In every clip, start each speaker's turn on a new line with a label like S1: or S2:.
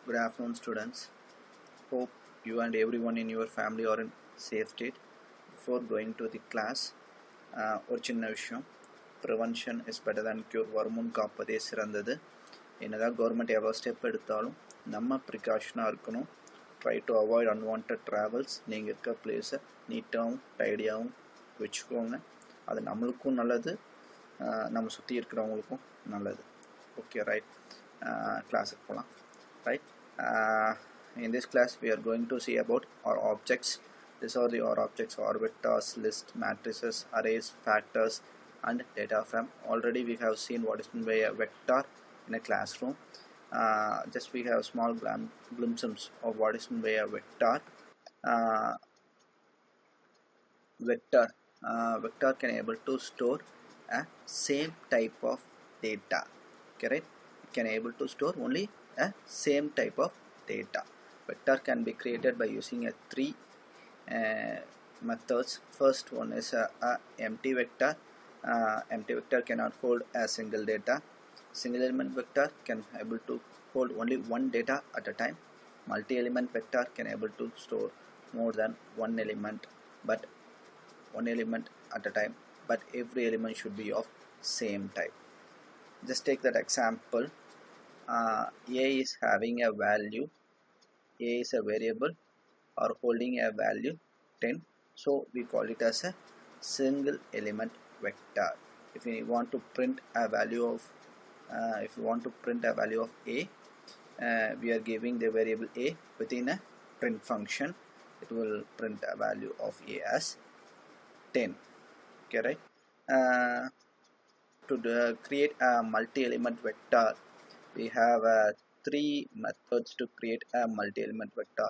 S1: Good afternoon, students. Hope you and everyone in your family are in safe state. Before going to the class, ஒரு சின்ன விஷயம், prevention is better than cure. வருமுன் காப்பதே சிறந்தது. என்னதான் government எவ்வளோ step எடுத்தாலும் நம்ம ப்ரிகாஷனாக இருக்கணும். Try to avoid unwanted travels. நீங்கள் இருக்க பிளேஸை நீட்டாகவும் டைடியாகவும் வச்சுக்கோங்க. அது நம்மளுக்கும் நல்லது, நம்ம சுற்றி இருக்கிறவங்களுக்கும் நல்லது. Okay, right. கிளாஸுக்கு போகலாம். Right. In this class we are going to see about our objects. These are our objects: our vectors, lists, matrices, arrays, factors, and data frame. Already we have seen what is meant by a vector in a classroom. Just we have small glimpses of what is meant by a vector. Vector can able to store a same type of data. Okay, right? It can able to store only a same type of data. Vector can be created by using a three methods. First one is a empty vector. Empty vector cannot hold a single data. Single element vector can able to hold only one data at a time. Multi-element vector can able to store more than one element, but one element at a time, but every element should be of same type. Just take that example. A is having a value, A is a variable or holding a value 10, so we call it as a single element vector. If we want to print a value of A, we are giving the variable A within a print function. It will print a value of A as 10. Okay, right? To create a multi-element vector, we have three methods to create a multi-element vector.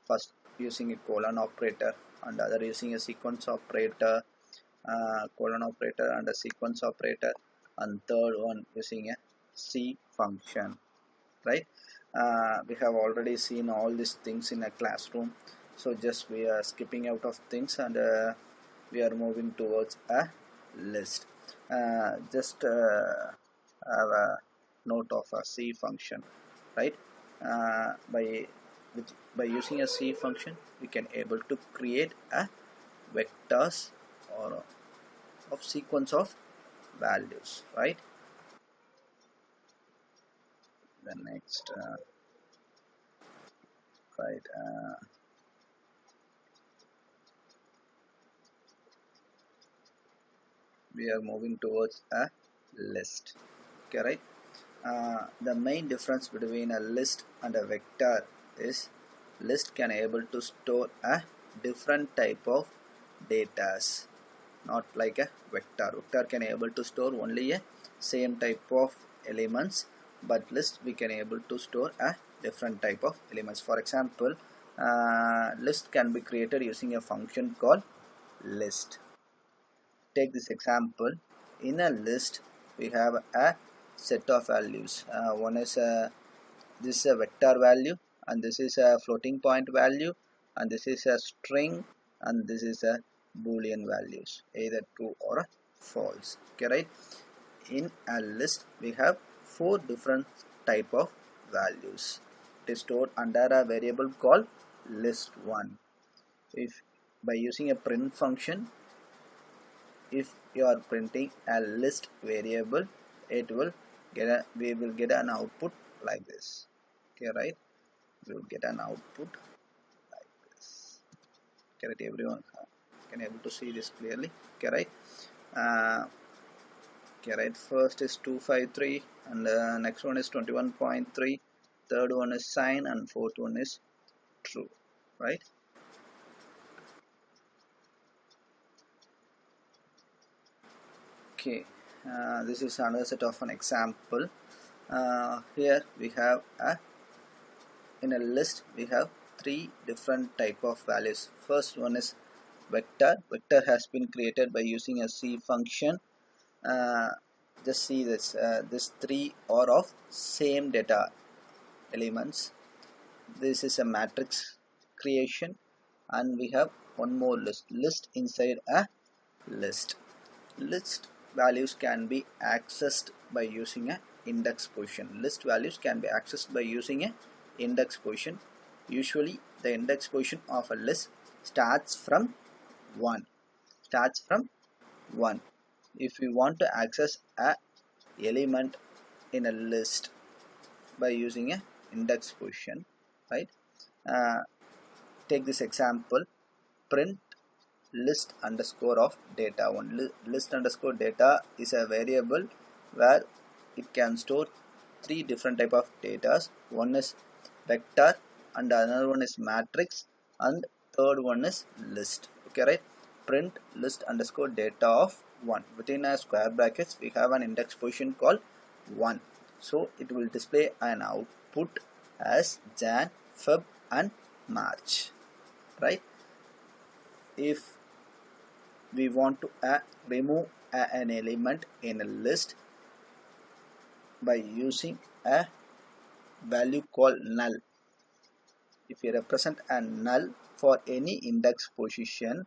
S1: First, using a colon operator, and other using a sequence operator, colon operator and a sequence operator, and third one using a C function. Right? We have already seen all these things in a classroom, so just we are skipping out of things and we are moving towards a list. Just have a note of a C function, right? By using a C function, we can able to create a vectors or of sequence of values, right? The next, right? We are moving towards a list. Okay, right? The main difference between a list and a vector is list can able to store a different type of datas, not like a vector. Vector can able to store only a same type of elements, but list we can able to store a different type of elements. For example, list can be created using a function called list. Take this example. In a list we have a set of values. One is this is a vector value, and this is a floating point value, and this is a string, and this is a boolean values, either true or false. Okay, right? In a list we have four different type of values. It is stored under a variable called list1. If by using a print function, if you are printing a list variable, it will we will get an output like this. Okay, right? We will get an output like this. Okay, right? Everyone can able to see this clearly. Okay, right? Okay, right? First is 253, and next one is 21.3. Third one is sign, and fourth one is true. Right? Okay, this is another set of an example. Here we have in a list we have three different type of values. First one is vector. Vector has been created by using a C function. Just see this. This three are of same data elements. This is a matrix creation, and we have one more list. List inside a list. List values can be accessed by using a index position. List values can be accessed by using a index position. Usually the index position of a list starts from 1. If we want to access a element in a list by using a index position, right? uh, Take this example: print list underscore of data. List underscore data is a variable where it can store three different type of data. One is vector, and another one is matrix, and third one is list. Okay, right? Print list underscore data of 1. Within a square brackets we have an index position called 1, so it will display an output as Jan, Feb and March, right? If we want to remove an element in a list by using a value called null. If you represent a null for any index position,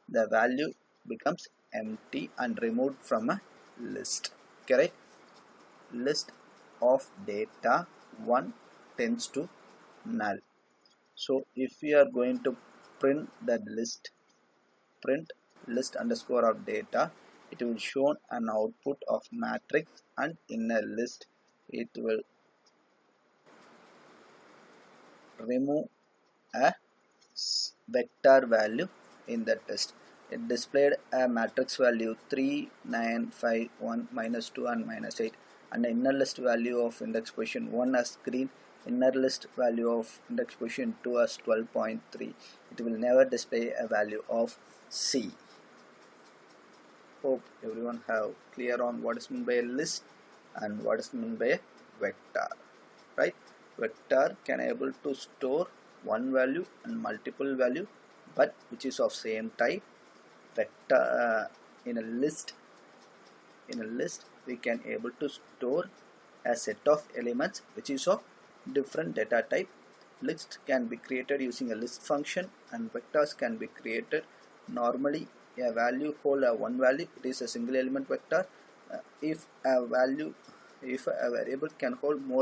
S1: the value becomes empty and removed from a list. Correct? List of data 1 tends to null. So if we are going to print that list, print list underscore of data, it will show an output of matrix, and in a list it will remove a vector value in that list. It displayed a matrix value 3, 9, 5, 1, -2 and -8, and the inner list value of index position 1 as green, inner list value of index position 2 as 12.3. It will never display a value of C. Hope everyone have clear on what is meant by a list and what is meant by a vector, right? Vector can able to store one value and multiple value, but which is of same type. Vector in a list we can able to store a set of elements which is of different data type. List can be created using a list function, and vectors can be created normally. A value hold a one value, it is a single element vector. If a variable can hold more